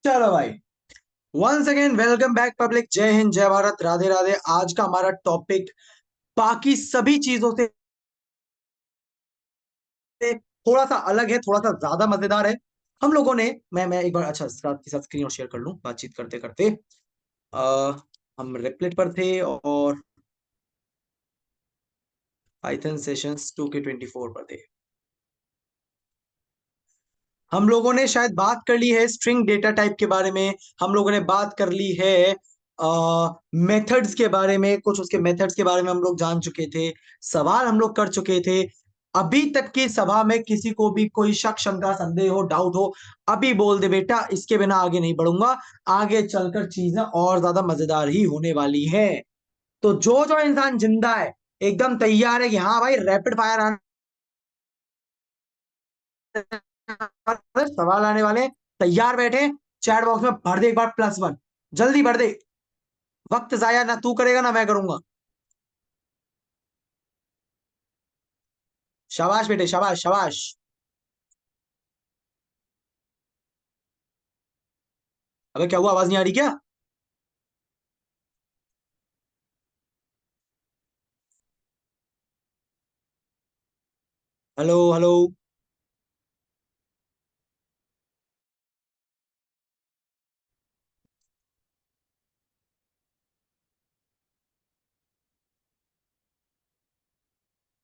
चलो भाई, once again welcome back public. जय हिंद, जय भारत, राधे राधे। आज का हमारा टॉपिक बाकी सभी चीजों से थोड़ा सा अलग है, थोड़ा सा ज्यादा मजेदार है। हम लोगों ने मैं एक बार अच्छा साथ के साथ स्क्रीन और शेयर कर लूं बातचीत करते करते। आ, हम रिप्लेट पर थे और पाइथन सेशंस 2K24 पर थे। हम लोगों ने शायद बात कर ली है स्ट्रिंग डेटा टाइप के बारे में। हम लोगों ने बात कर ली है मेथड्स के बारे में, कुछ उसके मेथड्स के बारे में हम लोग जान चुके थे। सवाल हम लोग कर चुके थे। अभी तक की सभा में किसी को भी कोई शक शंका संदेह हो डाउट हो, अभी बोल दे बेटा, इसके बिना आगे नहीं बढ़ूंगा। आगे चलकर चीजें और ज्यादा मजेदार ही होने वाली है। तो जो जो इंसान जिंदा है, एकदम तैयार है कि हाँ भाई रैपिड फायर आने, सवाल आने वाले, तैयार बैठे। चैट बॉक्स में भर दे एक बार +1, जल्दी भर दे। वक्त जाया ना तू करेगा ना मैं करूंगा। शाबाश बेटे, शाबाश शाबाश। अबे क्या हुआ, आवाज नहीं आ रही क्या? Hello hello.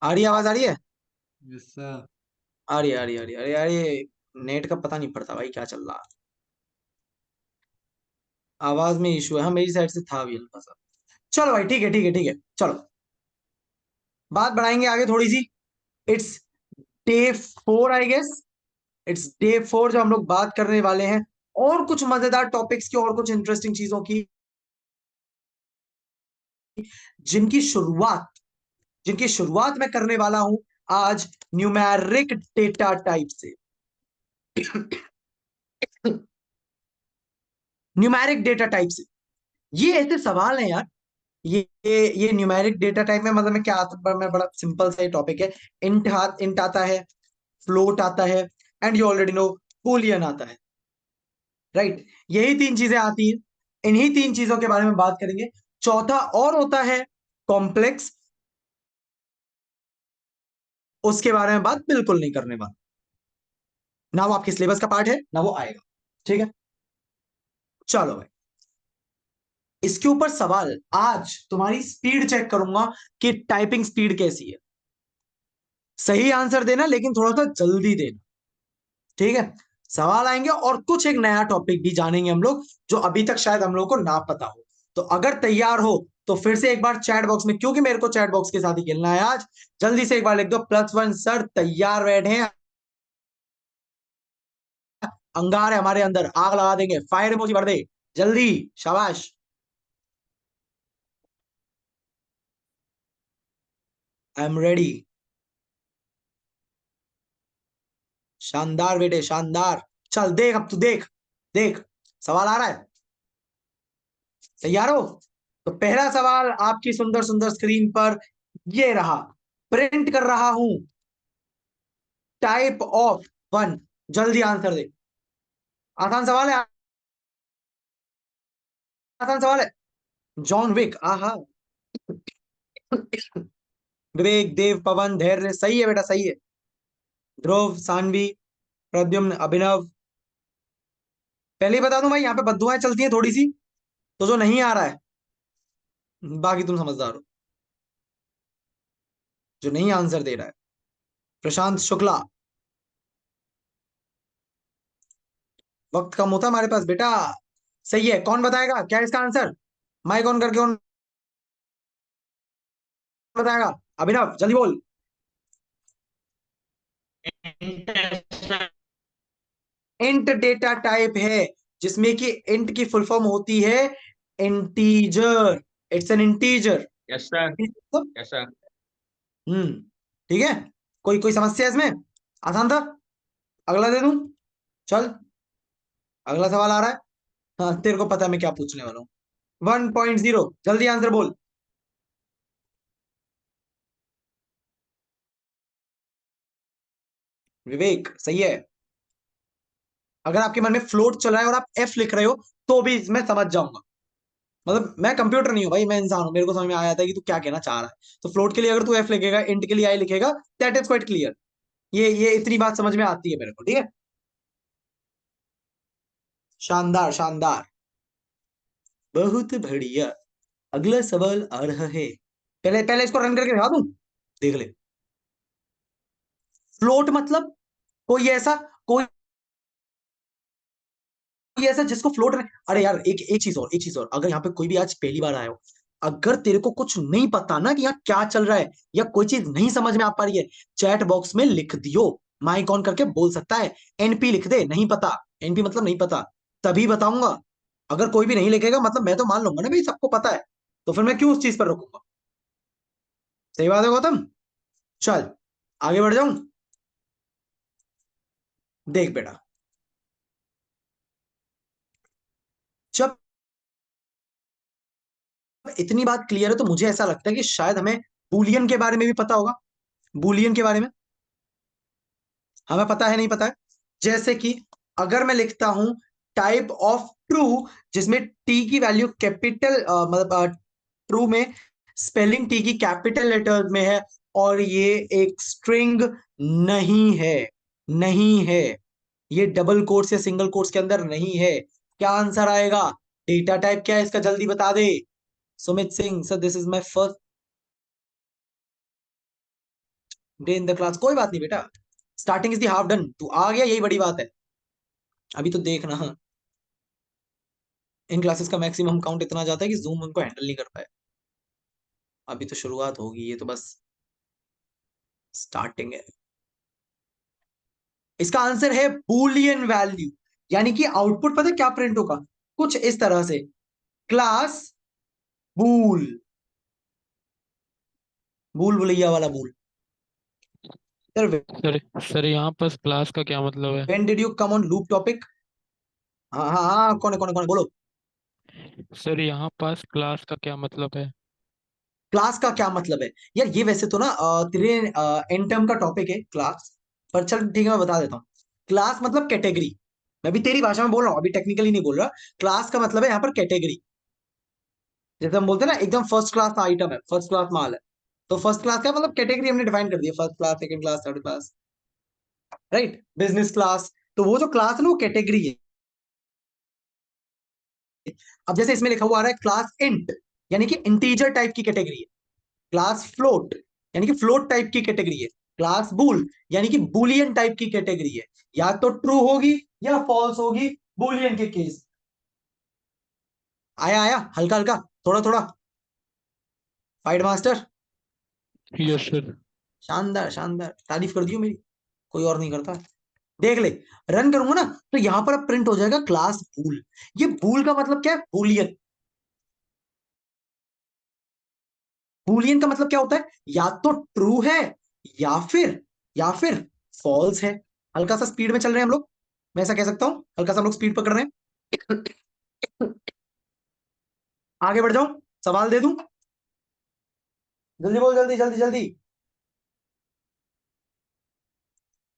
आ रही है, आवाज आ रही है? Yes sir. आ रही है, आ रही है, आ रही है। अरे यार ये नेट का पता नहीं पड़ता भाई, क्या चल रहा है। आवाज में इशू है, हाँ मेरी साइड से था भी हल्का सा। चलो भाई, ठीक है ठीक है ठीक है। चलो बात बढ़ाएंगे आगे थोड़ी सी। It's day 4 I guess. It's day 4 जो हम लोग बात करने वाले हैं, और कुछ मजेदार टॉपिक्स की और कुछ इंटरेस्टिंग चीजों की, जिनकी शुरुआत जिनकी शुरुआत मैं करने वाला हूं आज न्यूमेरिक डेटा टाइप से। न्यूमेरिक डेटा टाइप से, ये ऐसे सवाल हैं यार। ये न्यूमेरिक डेटा टाइप में मतलब मैं क्या आता, मैं बड़ा सिंपल सा टॉपिक है। इंट आता है, फ्लोट आता है, and you already know Boolean आता है। राइट, यही तीन चीजें आती हैं। इन्हीं तीन चीजों के बारे में बात करेंगे। चौथा और होता है कॉम्प्लेक्स, उसके बारे में बात बिल्कुल नहीं करने वाला। ना वो आपके सिलेबस का पार्ट है, ना वो आएगा। ठीक है, चलो भाई। इसके ऊपर सवाल, आज तुम्हारी स्पीड चेक करूंगा कि टाइपिंग स्पीड कैसी है। सही आंसर देना, लेकिन थोड़ा सा जल्दी देना। ठीक है, सवाल आएंगे और कुछ एक नया टॉपिक भी जानेंगे हम लोग, जो अभी तक शायद हम लोग को ना पता हो। तो अगर तैयार हो तो फिर से एक बार चैट बॉक्स में, क्योंकि मेरे को चैट बॉक्स के साथ ही खेलना है आज, जल्दी से एक बार लिख दो +1 सर, तैयार बैठे हैं। अंगार है हमारे अंदर, आग लगा देंगे, फायर इमोजी भर दे जल्दी। शाबाश। I am ready. शानदार बेटे, शानदार। चल देख, अब तू देख। देख, सवाल आ रहा है, तैयार हो? तो पहला सवाल आपकी सुंदर सुंदर स्क्रीन पर ये रहा, प्रिंट कर रहा हूं। टाइप ऑफ 1, जल्दी आंसर दे। आसान सवाल है, आसान सवाल है। जॉन विक, आहा। विवेक, देव, पवन, धैर्य, सही है बेटा, सही है। ध्रुव, सानवी, प्रद्युम्न, अभिनव। पहले ही बता दूं भाई, यहाँ पे बद्दुआएं चलती हैं थोड़ी सी। तो जो नहीं आ रहा है, बाकी तुम समझदार हो। जो नहीं आंसर दे रहा है, प्रशांत शुक्ला। वक्त कम होता हमारे पास बेटा। सही है, कौन बताएगा क्या है इसका आंसर? माइक ऑन करके कौन बताएगा? अभिनव, जल्दी बोल। इंट डेटा टाइप है, जिसमें कि इंट की फुल फॉर्म होती है integer. It's an integer. Yes sir. Yes sir. Hmm, ठीक है। कोई कोई समस्या है इसमें? आसान था। अगला दे दूं? चल, अगला सवाल आ रहा है। हाँ, तेरे को पता है मैं क्या पूछने वाला हूँ। 1.0, जल्दी आंसर बोल। विवेक, सही है। अगर आपके मन में फ्लोट चल रहा है और आप एफ लिख रहे हो तो भी मैं समझ जाऊंगा। मतलब मैं कंप्यूटर नहीं हूं भाई, मैं इंसान हूं, मेरे को समझ में आ जाता है कि तू क्या कहना चाह रहा है। तो फ्लोट के लिए अगर तू एफ लिखेगा, इंट के लिए आई लिखेगा, दैट इज क्वाइट क्लियर। ये इतनी बात समझ में आती है मेरे को, ठीक है। शानदार शानदार, बहुत बढ़िया। अगला सवाल आ रहा है, पहले पहले इसको रन करके दिखा दूं, देख ले। फ्लोट मतलब कोई ऐसा, कोई ऐसा जिसको फ्लोट में, अरे यार एक एक चीज और, एक चीज और, अगर यहाँ पे कोई भी आज पहली बार आया हो, अगर तेरे को कुछ नहीं पता ना कि यहाँ क्या चल रहा है, या कोई चीज नहीं समझ में आ पा रही है, चैट बॉक्स में लिख दियो, माइक ऑन करके बोल सकता है। एनपी लिख दे, नहीं पता, एनपी मतलब नहीं पता, तभी बताऊंगा। अगर कोई भी नहीं लिखेगा मतलब मैं तो मान लूंगा ना भाई सबको पता है, तो फिर मैं क्यों उस चीज पर रुकूंगा। सही बात है गौतम। चल आगे बढ़ जाऊं, देख बेटा, जब इतनी बात क्लियर है तो मुझे ऐसा लगता है कि शायद हमें बूलियन के बारे में भी पता होगा। बूलियन के बारे में हमें पता है, नहीं पता है? जैसे कि अगर मैं लिखता हूं टाइप ऑफ ट्रू, जिसमें टी की वैल्यू कैपिटल, मतलब ट्रू में स्पेलिंग टी की कैपिटल लेटर में है, और ये एक स्ट्रिंग नहीं है, नहीं है, ये डबल कोट्स या सिंगल कोट्स के अंदर नहीं है, क्या आंसर आएगा? डेटा टाइप क्या है इसका, जल्दी बता दे। Sumit Singh sir, this is my first day in the class. कोई बात नहीं बेटा, starting is the half done, तू आ गया यही बड़ी बात है। अभी तो देखना, इन क्लासेस का मैक्सिमम काउंट इतना जाता है कि जूम उनको हैंडल नहीं कर पाए। अभी तो शुरुआत होगी, ये तो बस स्टार्टिंग है। इसका आंसर है बूलियन वैल्यू, यानी कि आउटपुट पता है क्या प्रिंट होगा, कुछ इस तरह से, क्लास बूल, बूल भुलैया वाला बूल। सर, सर सर यहाँ पर क्लास का क्या मतलब है? When did you come on loop topic? हाँ हाँ हाँ, कौन है बोलो। सर यहाँ पास क्लास का क्या मतलब है? क्लास का क्या मतलब है? यार ये वैसे तो ना तेरे एन टर्म का टॉपिक है क्लास, पर चल ठीक है मैं बता देता हूँ। क्लास मतलब कैटेगरी, मैं भी तेरी भाषा में बोल रहा हूँ, अभी टेक्निकली नहीं बोल रहा। क्लास का मतलब है यहाँ पर कैटेगरी, जैसे हम बोलते हैं ना एकदम फर्स्ट क्लास आइटम है, फर्स्ट क्लास माल है, तो फर्स्ट क्लास का मतलब कैटेगरी हमने डिफाइन कर दी है, first class, second class, third class, right, business class. तो वो जो क्लास है ना वो कैटेगरी है। अब जैसे इसमें लिखा हुआ आ रहा है क्लास इंट, यानी कि इंटीजर टाइप की कैटेगरी है। क्लास फ्लोट यानी कि फ्लोट टाइप की कैटेगरी है। क्लास बूल यानी कि बुलियन टाइप की कैटेगरी है, या तो ट्रू होगी या फॉल्स होगी बुलियन के केस। आया आया, हल्का हल्का, थोड़ा थोड़ा, फाइट मास्टर। Yes sir. शानदार शानदार, तारीफ कर दियो मेरी, कोई और नहीं करता। देख ले, रन करूंगा ना तो यहां पर अब प्रिंट हो जाएगा क्लास बूल। ये बूल का मतलब क्या है? बुलियन। बुलियन का मतलब क्या होता है? या तो ट्रू है, या फिर या फिर फॉल्स है। हल्का सा स्पीड में चल रहे हैं हम लोग, मैं ऐसा कह सकता हूं, हल्का सा हम लोग स्पीड पकड़ रहे हैं। आगे बढ़ जाऊं, सवाल दे दूं, जल्दी बोल, जल्दी जल्दी जल्दी।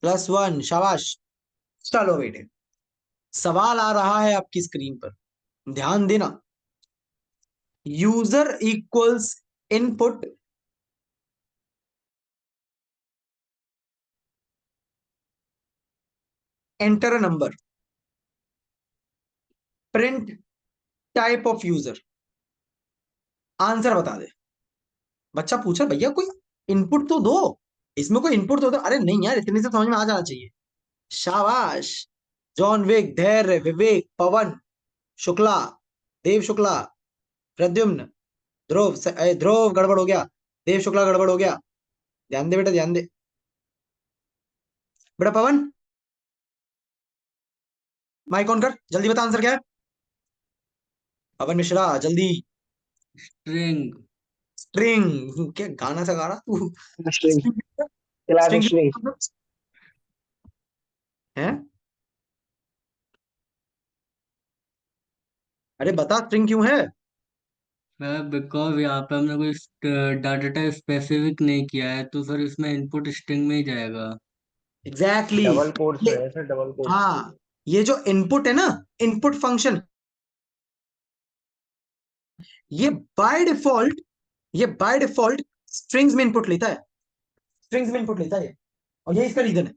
+1, शाबाश। चलो बेटे, सवाल आ रहा है आपकी स्क्रीन पर, ध्यान देना। User equals input, enter a number, print type of user, answer बता दे। बच्चा पूछा भैया कोई इनपुट तो दो, इसमें कोई इनपुट तो दो। अरे नहीं यार, इतने से समझ में आ जाना चाहिए। शाबाश। जॉन विक, धैर्य, विवेक, पवन शुक्ला, देव शुक्ला, प्रद्युम्न, ध्रुव गड़बड़ हो गया, देव शुक्ला गड़बड़ हो गया। ध्यान दे बेटा, ध्यान दे बेटा। पवन, माइक ऑन कर, जल्दी बता आंसर क्या है। पवन मिश्रा जल्दी। स्ट्रिंग। स्ट्रिंग? क्या गाना सा गा रहा तू? String, class string string. है? अरे बता स्ट्रिंग क्यों है? सर बिकॉज यहाँ पे हमने कोई डाटा टाइप स्पेसिफिक नहीं किया है, तो सर इसमें इनपुट स्ट्रिंग में ही जाएगा। Exactly double quotes exactly। में है सर, डबल कोट्स। हाँ, ये जो इनपुट है ना, इनपुट फंक्शन, ये बाय डिफॉल्ट ये बाय डिफॉल्ट स्ट्रिंग्स में इनपुट लेता है, स्ट्रिंग्स में इनपुट लेता है, और ये इसका रीजन है।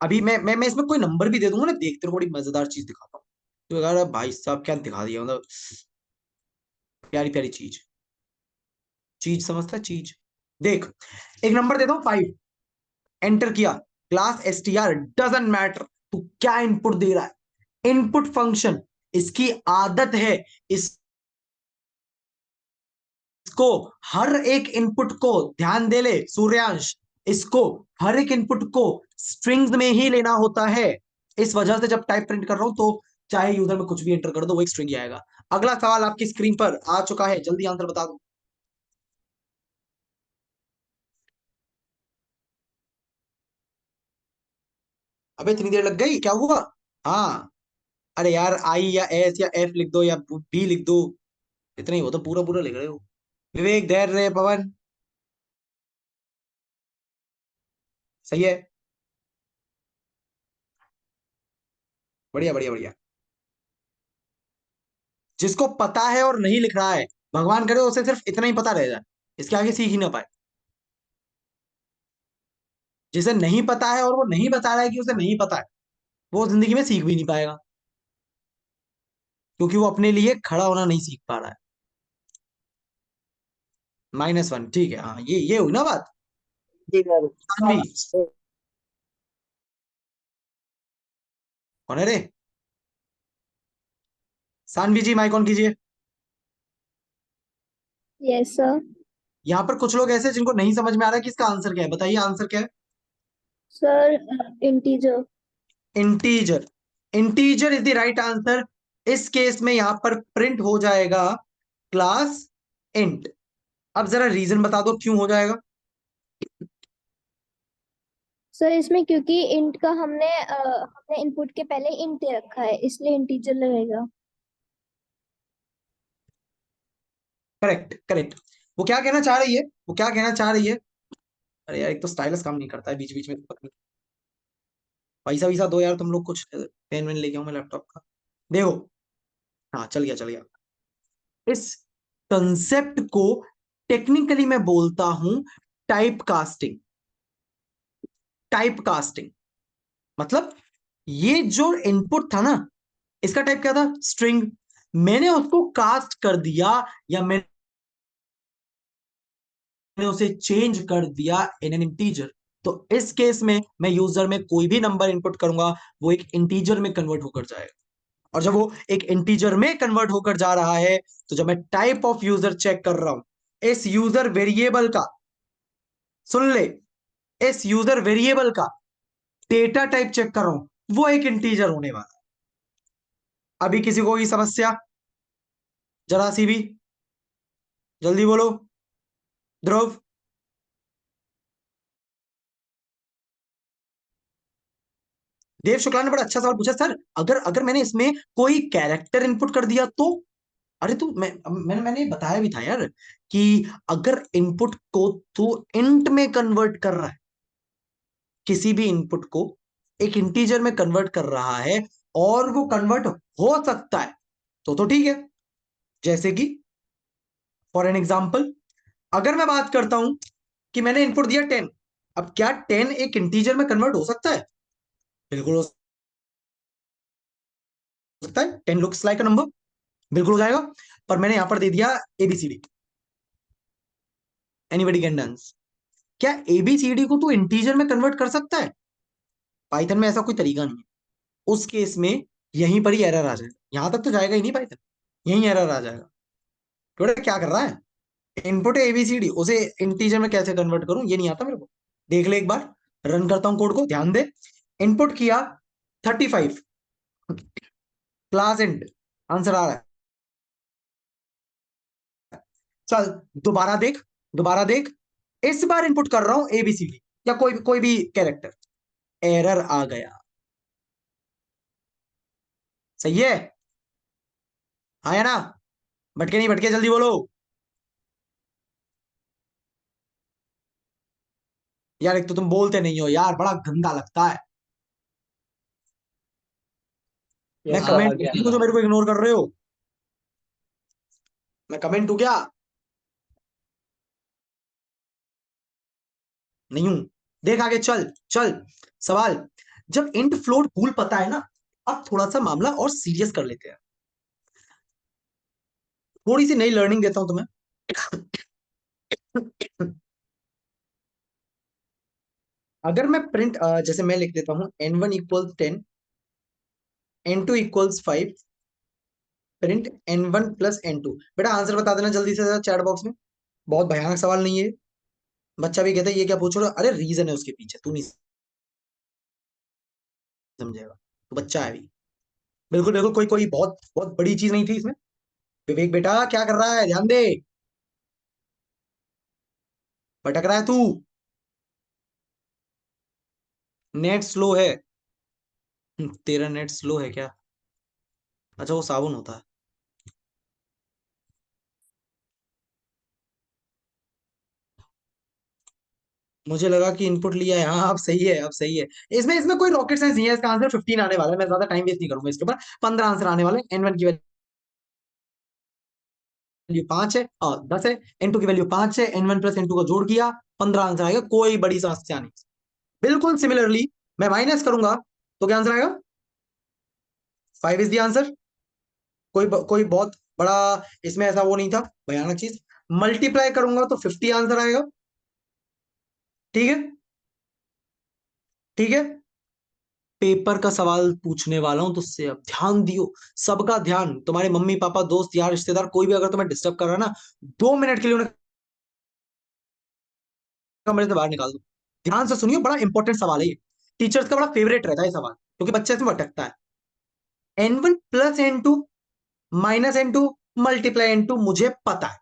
अभी मैं इसमें कोई नंबर भी दे दूंगा ना, देखते रहो, बड़ी मजेदार चीज दिखाता हूँ। तो यार भाई साहब क्या दिखा दिया, मतलब प्यारी प्यारी चीज, चीज समझता है चीज। देख, एक नंबर देता हूं 5, एंटर किया, क्लास एसटीआर, डजंट मैटर तू क्या इनपुट दे रहा है, इनपुट फंक्शन, इसकी आदत है इसको हर एक इनपुट को, ध्यान दे ले सूर्यांश, इसको हर एक इनपुट को स्ट्रिंग्स में ही लेना होता है। इस वजह से जब टाइप प्रिंट कर रहा हूं तो चाहे यूजर में कुछ भी एंटर कर दो, वो एक स्ट्रिंग ही आएगा। अगला सवाल आपकी स्क्रीन पर आ चुका है, जल्दी आंसर बता दो। अबे इतनी देर लग गई, क्या हुआ? हाँ, अरे यार आई या एस या एफ लिख दो या बी लिख दो, इतना ही हो तो पूरा पूरा लिख रहे हो। विवेक, धैर्य, पवन, सही है, बढ़िया बढ़िया बढ़िया। जिसको पता है और नहीं लिख रहा है, भगवान करे उसे सिर्फ इतना ही पता रह जाए, इसके आगे सीख ही ना पाए। जिसे नहीं पता है और वो नहीं बता रहा है कि उसे नहीं पता है, वो जिंदगी में सीख भी नहीं पाएगा, क्योंकि वो अपने लिए खड़ा होना नहीं सीख पा रहा है। -1, ठीक है, हाँ ये हुई ना बात। ठीक है। सानवी, कौन है रे? सानवी जी, माइक ऑन कीजिए। Yes sir. यहाँ पर कुछ लोग ऐसे जिनको नहीं समझ में आ रहा है कि इसका आंसर क्या है, बताइए आंसर क्या है? Sir integer. Integer, integer is the right answer. इस केस में यहां पर प्रिंट हो जाएगा क्लास इंट। अब जरा रीजन बता दो क्यों हो जाएगा। सर इसमें क्योंकि इंट का हमने इनपुट के पहले इंट रखा है, इसलिए इंटीजर लगेगा। Correct correct. वो क्या कहना चाह रही है, वो क्या कहना चाह रही है? अरे यार, एक तो स्टाइलस काम नहीं करता है बीच बीच में, पता नहीं। पैसा वैसा दो यार तुम लोग, कुछ पेन वेन लेके आओ मैं लैपटॉप का। देखो, हाँ चल गया चल गया। इस कंसेप्ट को टेक्निकली मैं बोलता हूं टाइप कास्टिंग। टाइप कास्टिंग मतलब, ये जो इनपुट था ना, इसका टाइप क्या था? स्ट्रिंग। मैंने उसको कास्ट कर दिया, या मैंने उसे चेंज कर दिया इन एन इंटीजर। तो इस केस में मैं यूजर में कोई भी नंबर इनपुट करूंगा, वो एक इंटीजर में कन्वर्ट होकर जाएगा। और जब वो एक इंटीजर में कन्वर्ट होकर जा रहा है, तो जब मैं टाइप ऑफ यूजर चेक कर रहा हूं, इस यूजर वेरिएबल का, सुन ले, इस यूजर वेरिएबल का डेटा टाइप चेक कर रहा हूं, वो एक इंटीजर होने वाला है। अभी किसी को कोई समस्या, जरा सी भी, जल्दी बोलो। ध्रुव, देव शुक्ला ने बड़ा अच्छा सवाल पूछा, सर अगर अगर मैंने इसमें कोई कैरेक्टर इनपुट कर दिया तो? अरे तू, मैंने बताया भी था यार, कि अगर इनपुट को तू इंट में कन्वर्ट कर रहा है, किसी भी इनपुट को एक इंटीजर में कन्वर्ट कर रहा है, और वो कन्वर्ट हो सकता है, तो ठीक है। जैसे कि फॉर एन एग्जाम्पल, अगर मैं बात करता हूं कि मैंने इनपुट दिया 10, अब क्या 10 एक इंटीजर में कन्वर्ट हो सकता है? बिल्कुल हो सकता है, 10 लुक्स लाइक अ नंबर, बिल्कुल हो जाएगा। पर मैंने यहां पर दे दिया एबीसीडी, एनीबॉडी कैन डांस। क्या एबीसीडी को तू इंटीजर में कन्वर्ट कर सकता है? पाइथन में ऐसा कोई तरीका नहीं है। उस केस में यहीं पर ही एरर आ जाएगा, यहां तक तो जाएगा ही नहीं पाइथन, यहीं एरर आ जाएगा। तो क्या कर रहा है, इनपुट है एबीसीडी, उसे इंटीजर में कैसे कन्वर्ट करूं, ये नहीं आता मेरे को। देख ले एक बार, रन करता हूं कोड को, ध्यान दे। इनपुट किया 35, क्लास इंट, आंसर आ रहा है। चल दोबारा देख, दोबारा देख, इस बार इनपुट कर रहा हूं एबीसीडी या कोई कोई भी कैरेक्टर, एरर आ गया। सही है, आया ना? भटके नहीं भटके, जल्दी बोलो। यार एक तो तुम बोलते नहीं हो यार, बड़ा गंदा लगता है। मैं Yes, sir, कमेंट आ गया। हूँ जो मेरे को इग्नोर कर रहे हो? मैं कमेंट हूँ क्या? नहीं हूं। देख आगे चल चल। सवाल, जब इंट फ्लोट पूल पता है ना, अब थोड़ा सा मामला और सीरियस कर लेते हैं। थोड़ी सी नई लर्निंग देता हूं तुम्हें। अगर मैं प्रिंट जैसे मैं लिख देता हूं n1 equals 10, n2 equals 5, print n1 plus n2। बेटा आंसर बता देना जल्दी से चैट बॉक्स में। बहुत भयानक सवाल नहीं है। बच्चा भी कहता है ये क्या पूछ रहे हो? अरे रीजन है उसके पीछे, तू नहीं समझेगा। तो बच्चा है अभी। बिल्कुल बिल्कुल, कोई कोई बहुत बहुत बड़ी चीज नहीं थी इसमें। विवेक बेटा क्या कर रहा है? ध्यान दे। भटक रहा है तू। नेट स्लो है। तेरा नेट स्लो है क्या? अच्छा वो साबुन होता है। मुझे लगा कि इनपुट लिया है। हाँ अब सही है, अब सही है। इसमें इसमें कोई रॉकेट साइंस नहीं है। इसका आंसर 15 आने वाला है। मैं ज्यादा टाइम वेस्ट नहीं करूंगा इसके ऊपर। 15 आंसर आने वाले हैं। n1 की वैल्यू 5 है और 10 है। n2 की वैल्यू 5 है। n1 प्लस n2 का जोड़ किया, 15 आंसर आएगा। कोई बड़ी समस्या नहीं। बिल्कुल सिमिलरली मैं माइनस करूंगा तो क्या आंसर आएगा? 5 इज द आंसर। कोई बहुत बड़ा इसमें ऐसा वो नहीं था भयानक चीज। मल्टीप्लाई करूंगा तो 50 आंसर आएगा। ठीक है, ठीक है। पेपर का सवाल पूछने वाला हूं तुझसे, अब ध्यान दियो। सबका ध्यान, तुम्हारे मम्मी पापा दोस्त यार रिश्तेदार कोई भी अगर तुम्हें डिस्टर्ब कर रहा है ना, 2 मिनट के लिए उन्हें कमरे से बाहर निकाल दो। ध्यान से सुनियो, बड़ा इंपॉर्टेंट सवाल है ये। टीचर्स का बड़ा फेवरेट रहता है ये सवाल, क्योंकि बच्चा इसमें भटकता है। n1 plus n2 minus n2 multiply n2 मुझे पता है।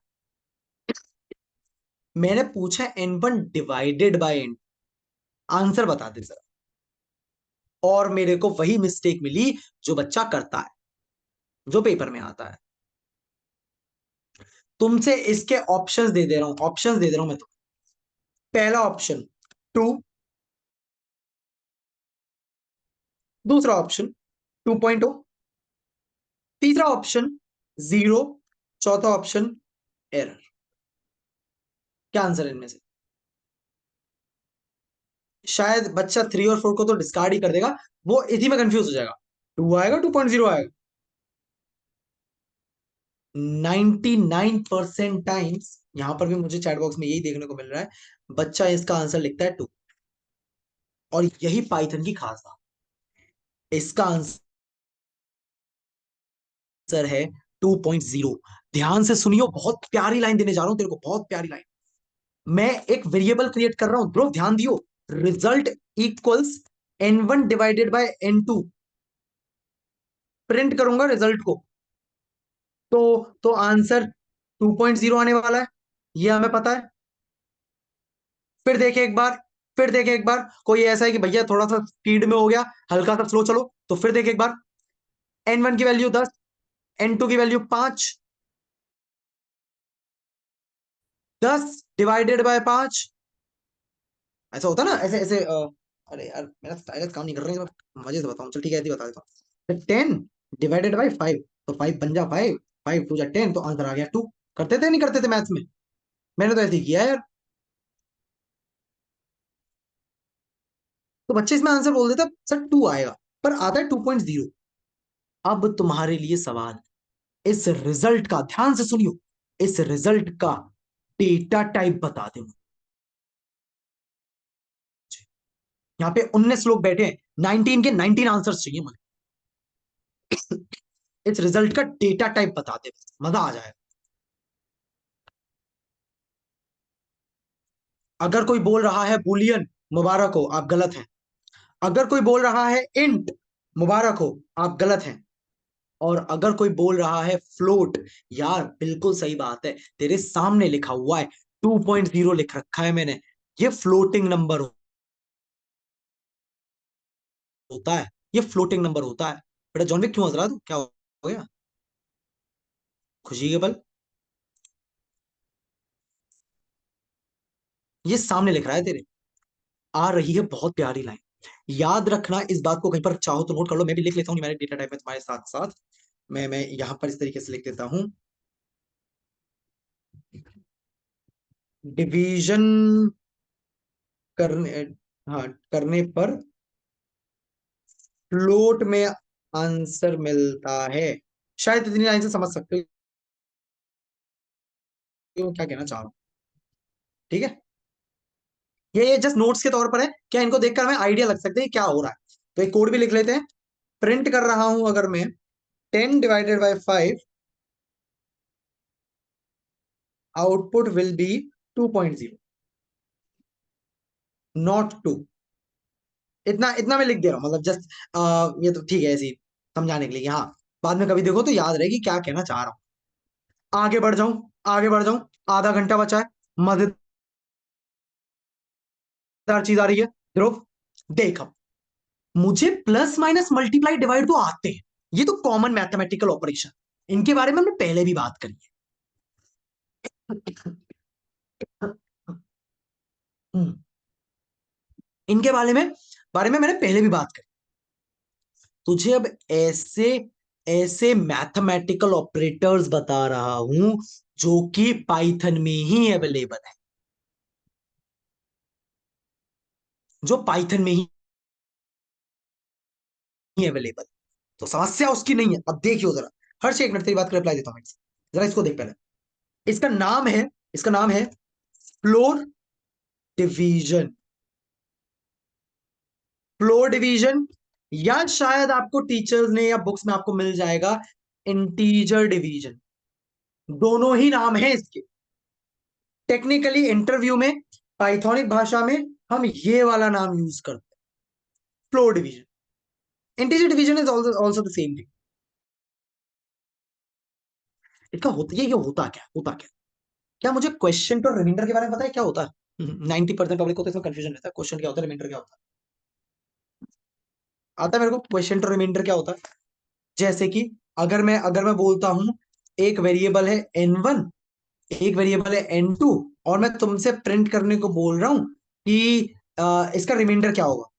मैंने पूछा n1 divided by n, answer बता दे जरा। और मेरे को वही मिस्टेक मिली जो बच्चा करता है, जो पेपर में आता है। तुमसे इसके ऑप्शंस दे दे रहा हूं, ऑप्शंस दे दे रहा हूं मैं तो। पहला ऑप्शन 2, दूसरा ऑप्शन 2.0, तीसरा ऑप्शन 0, चौथा ऑप्शन एरर। क्या आंसर है इनमें से? शायद बच्चा 3 और 4 को तो डिस्कार्ड ही कर देगा, वो इसी में कंफ्यूज हो जाएगा। 2 आएगा 2.0 आएगा। 99% टाइम्स यहां पर भी मुझे चैट बॉक्स में यही देखने को मिल रहा है, बच्चा इसका आंसर लिखता है 2। और यही पाइथन की खास बात, इसका आंसर है 2.0। ध्यान से सुनियो, बहुत प्यारी लाइन देने जा रहा हूं तेरे को, बहुत प्यारी लाइन। मैं एक वेरिएबल क्रिएट कर रहा हूं, ध्रुव ध्यान दियो। Result equals n1 divided by n2। Print करूंगा रिजल्ट को तो आंसर 2.0 आने वाला है, ये हमें पता है। फिर देखे एक बार, फिर देखे एक बार, कोई ऐसा है कि भैया थोड़ा सा स्पीड में हो गया, हल्का सा स्लो चलो, तो फिर देखे एक बार। n1 की वैल्यू 10, n2 की वैल्यू 5, 10 डिवाइडेड बाय 5। ऐसा होता ना, ऐसे ऐसे अरे यार मेरा स्टाइलस काम नहीं कर रहा है, मैं मजे से बताऊं। चल ठीक है, ऐसे ही बता देता हूँ। 10 डिवाइडेड बाय 5, तो 5 बन जा 5, 5 टू जा 10, तो आंसर आ गया 2। करते थे नहीं करते थे मैथ्स में? मैंने तो ऐसे ही किया यार। तो बच्चे इसमें आंसर बोल देता सर 2 आएगा, पर आता है 2.0। अब तुम्हारे लिए सवाल, इस रिजल्ट का ध्यान से सुनियो, इस रिजल्ट का डेटा टाइप बता दे मुझे। यहाँ पे 19 लोग बैठे हैं, 19 के 19 आंसर्स चाहिए मुझे। इस रिजल्ट का डेटा टाइप बता दे, मजा आ जाएगा। अगर कोई बोल रहा है बुलियन, मुबारक हो आप गलत हैं। अगर कोई बोल रहा है इंट, मुबारक हो आप गलत हैं। और अगर कोई बोल रहा है फ्लोट, यार बिल्कुल सही बात है, तेरे सामने लिखा हुआ है 2.0 लिख रखा है मैंने। ये फ्लोटिंग नंबर होता है, ये फ्लोटिंग नंबर होता है। बेटा जॉन क्यों हंस रहा है तू? क्या हो गया? खुशी के पल? ये सामने लिख रहा है तेरे। आ रही है बहुत प्यारी लाइन, याद रखना इस बात को, कहीं पर चाहो तो नोट कर लो, मैं भी लिख लेता हूँ न्यूमेरिक डेटा टाइप में तुम्हारे साथ साथ। मैं यहां पर इस तरीके से लिख देता हूं, डिवीजन करने, हाँ, करने पर फ्लोट में आंसर मिलता है। शायद इतनी लाइन से समझ सकते हो क्या कहना चाह रहा हूं। ठीक है, ये जस्ट नोट्स के तौर पर है, क्या इनको देखकर हमें आइडिया लग सकता है क्या हो रहा है। तो एक कोड भी लिख लेते हैं। प्रिंट कर रहा हूं अगर मैं 10 divided by 5, output will be 2.0, not 2। इतना इतना मैं लिख दे रहा हूं, मतलब जस्ट ये तो ठीक है ऐसे ही समझाने के लिए, हाँ बाद में कभी देखो तो याद रहेगी क्या कहना चाह रहा हूं। आगे बढ़ जाऊं, आगे बढ़ जाऊं, आधा घंटा बचा है, मजेदार चीज आ रही है ध्रुव। देख, अब मुझे प्लस माइनस मल्टीप्लाई डिवाइड तो आते हैं, ये तो कॉमन मैथमेटिकल ऑपरेशन, इनके बारे में हमने पहले भी बात करी है। इनके बारे में मैंने पहले भी बात करी। तुझे अब ऐसे ऐसे मैथमेटिकल ऑपरेटर्स बता रहा हूं जो कि पाइथन में ही अवेलेबल है, जो पाइथन में ही अवेलेबल। तो समस्या उसकी नहीं है। अब देखियो जरा, हर्ष एक मिनट तेरी बात का रिप्लाई देता हूं मैं, जरा इसको देख पहले। इसका नाम है फ्लोर डिवीजन। फ्लोर डिवीजन, या शायद आपको टीचर्स ने या बुक्स में आपको मिल जाएगा इंटीजर डिवीजन। दोनों ही नाम है इसके। टेक्निकली इंटरव्यू में पाइथोनिक भाषा में हम ये वाला नाम यूज करते हैं, floor division. Integer division is also the same thing. इसका होता ये होता क्या क्या मुझे क्वेश्चन और रिमाइंडर के बारे में पता है क्या होता है? 90% पब्लिक को तो इसमें कंफ्यूजन रहता है, क्वेश्चन क्या होता है, रिमाइंडर क्या होता है। आता है मेरे को क्वेश्चन और रिमाइंडर क्या होता है। जैसे कि अगर मैं बोलता हूं एक वेरिएबल है n1, एक वेरिएबल है n2, और मैं तुमसे प्रिंट करने को बोल रहा हूं कि इसका रिमाइंडर क्या होगा।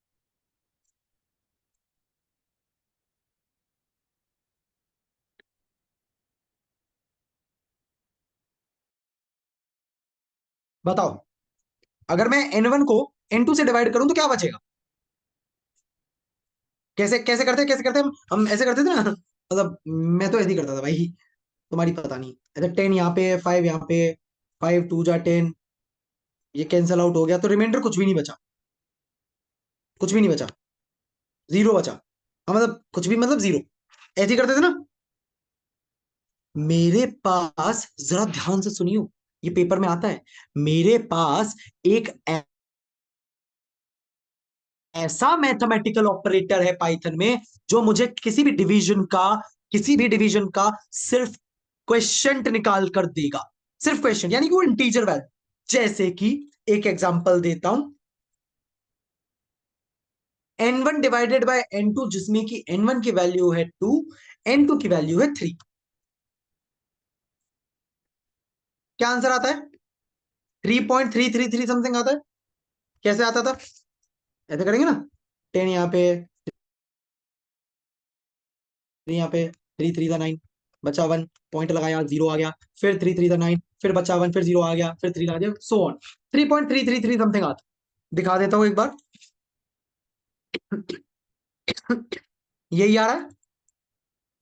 बताओ, अगर मैं n1 को n2 से डिवाइड करूं तो क्या बचेगा। कैसे करते हम ऐसे करते थे ना, मतलब मैं तो ऐसे ही करता था भाई, तुम्हारी पता नहीं। ऐसे 10 यहाँ पे, 5 यहाँ पे, 5 2 जा 10, ये कैंसल आउट हो गया तो रिमाइंडर कुछ भी नहीं बचा, कुछ भी नहीं बचा, जीरो बचा। हाँ मतलब कुछ भी मतलब जीरो, ऐसे ही करते थे ना। मेरे पास, जरा ध्यान से सुनियो, ये पेपर में आता है, मेरे पास एक ऐसा मैथमेटिकल ऑपरेटर है पाइथन में जो मुझे किसी भी डिवीजन का सिर्फ क्वेश्चन निकाल कर देगा। सिर्फ क्वेश्चन, यानी कि वो इंटीजर वैल्यू। जैसे कि एक एग्जांपल देता हूं, n1 डिवाइडेड बाय n2, जिसमें कि n1 की वैल्यू है 2, n2 की वैल्यू है 3। क्या आंसर आता है? 3.333 समथिंग आता है। कैसे आता था? ऐसे करेंगे ना, 10 यहाँ पे, 3 यहाँ पे, 3 3 9, बचा 1, पॉइंट लगाया, जीरो आ गया, फिर 3 3 9, फिर बचा 1, फिर जीरो आ गया, फिर 3 आ गया, सो ऑन। 3.333 समथिंग आता। दिखा देता हूं एक बार। यही आ रहा है,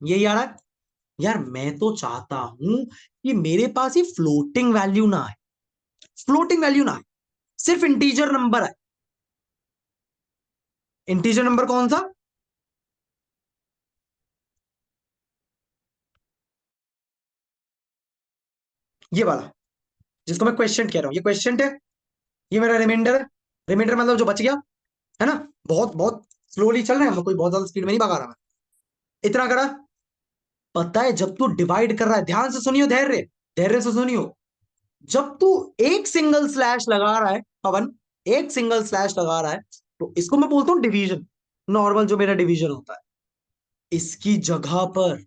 यही आ रहा है। यार मैं तो चाहता हूं कि मेरे पास ये फ्लोटिंग वैल्यू ना है, फ्लोटिंग वैल्यू ना है, सिर्फ इंटीजर नंबर है। इंटीजर नंबर कौन सा? ये वाला, जिसको मैं क्वेश्चन कह रहा हूं, ये क्वेश्चन है, ये मेरा रिमाइंडर है। रिमाइंडर मतलब जो बच गया, है ना। बहुत बहुत स्लोली चल रहे हैं हम, कोई बहुत ज्यादा स्पीड में नहीं भगा रहा मैं। इतना करा। पता है जब तू डिवाइड कर रहा है, ध्यान से सुनियो, धैर्य धैर्य से सुनियो, जब तू एक सिंगल स्लैश लगा रहा है पवन, एक सिंगल स्लैश लगा रहा है, तो इसको मैं बोलता हूं डिवीजन, नॉर्मल जो मेरा डिवीजन होता है। इसकी जगह पर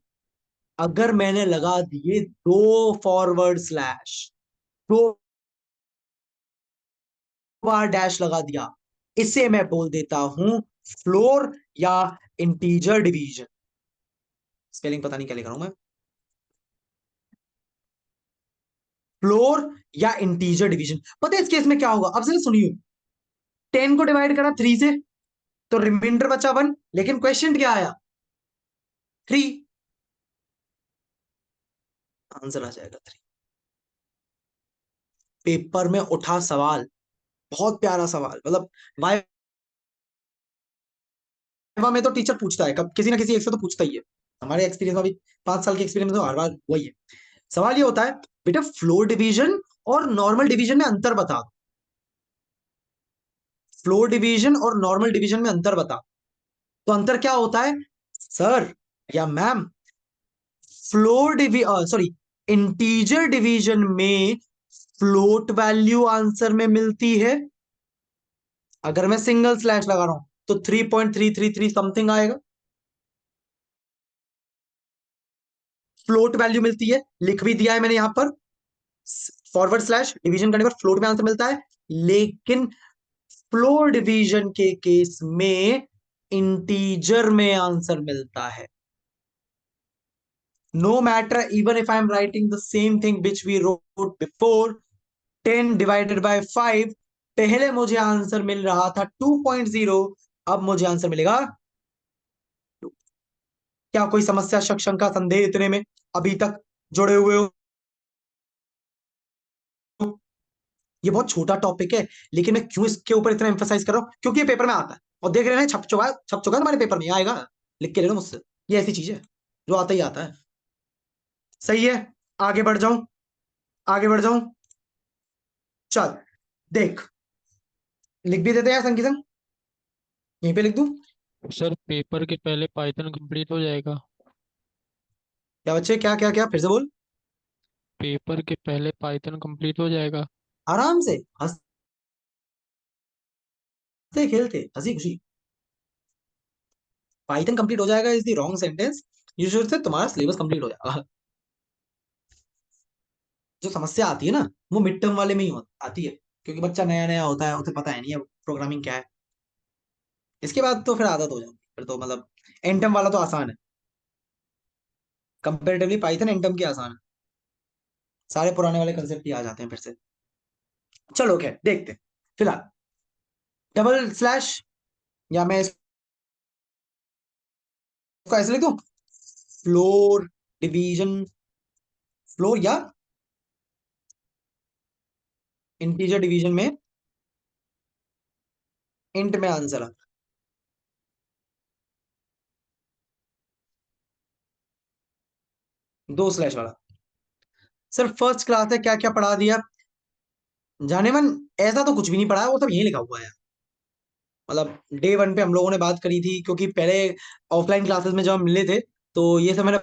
अगर मैंने लगा दिए दो फॉरवर्ड स्लैश, दो बार डैश लगा दिया, इसे मैं बोल देता हूं फ्लोर या इंटीजर डिवीजन, स्पेलिंग पता नहीं क्या लिख रहा हूं मैं, फ्लोर या इंटीजर डिवीजन। पता है इस केस में क्या होगा, अब जरा सुनिए, 10 को डिवाइड करा 3 से तो रिमाइंडर बचा 1, लेकिन क्वेश्चन क्या आया 3, आंसर आ जाएगा 3। पेपर में उठा सवाल, बहुत प्यारा सवाल, मतलब वाइवा में तो टीचर पूछता है, कब किसी ना किसी एक से तो पूछता ही है। हमारे एक्सपीरियंस में अभी 5 साल के एक्सपीरियंस में तो हर बार वही है। सवाल ये होता है बेटा फ्लोर डिवीजन और नॉर्मल डिवीजन में अंतर बता दो, फ्लोर डिवीजन और नॉर्मल डिवीजन में अंतर बता। तो अंतर क्या होता है सर या ma'am, floor sorry integer division में फ्लोट वैल्यू आंसर में मिलती है, अगर मैं सिंगल स्लैश लगा रहा हूं तो 3.333 समथिंग आएगा, फ्लोट वैल्यू मिलती है, लिख भी दिया है मैंने यहां पर, फॉरवर्ड स्लैश डिवीजन करने पर फ्लोट में आंसर मिलता है। लेकिन फ्लोर डिवीजन के केस में इंटीजर में आंसर मिलता है। No matter even if I am writing the same thing which we wrote before, 10 divided by 5, पहले मुझे आंसर मिल रहा था 2.0, अब मुझे आंसर मिलेगा 2। क्या कोई समस्या, शक, शंका, संदेह इतने में अभी तक जुड़े हुए हो? ये बहुत छोटा टॉपिक है, लेकिन मैं क्यों इसके ऊपर इतना एम्फसाइज कर रहा हूं, क्योंकि ये पेपर में आता है और देख रहे हैं छप चुका है तुम्हारे पेपर में, आएगा, लिख के ले लो मुझसे, ये ऐसी चीज है जो आता ही आता है। सही है, आगे बढ़ जाऊं, आगे बढ़ जाऊं, चल देख, लिख भी देते हैं संकीर्तन, यहीं पे लिख दूं? सर पेपर के पहले पाइथन कंप्लीट हो जाएगा। क्या बच्चे, क्या क्या क्या, फिर से बोल। पेपर के पहले पाइथन कंप्लीट हो जाएगा। आराम से, हंसते खेलते, हंसी खुशी। पाइथन कंप्लीट हो जाएगा is the wrong sentence, you should say तुम्हारा सिलेबस कंप्लीट हो जाएगा। जो समस्या आती है ना वो मिड टर्म वाले में ही आती है, क्योंकि बच्चा नया नया होता है, उसे पता है नहीं है प्रोग्रामिंग क्या है। इसके बाद तो फिर आदत हो जाती है, फिर तो मतलब एन टर्म वाला तो आसान है, कंपेरेटिवली पाइथन एन टर्म की आसान है, सारे पुराने वाले कंसेप्ट ही आ जाते हैं फिर से। चलो क्या देखते हैं, फिलहाल डबल स्लैश, या मैं इसको ऐसे लिख दूं, फ्लोर डिवीजन, फ्लोर या इंटीजर डिवीजन में इंट में आंसर आ, 2 स्लैश वाला। सर फर्स्ट क्लास है, क्या क्या पढ़ा दिया, जाने मन ऐसा तो कुछ भी नहीं पढ़ा है, वो सब यही लिखा हुआ है। मतलब डे 1 पे हम लोगों ने बात करी थी, क्योंकि पहले ऑफलाइन क्लासेस में जब हम मिले थे तो ये सब मैंने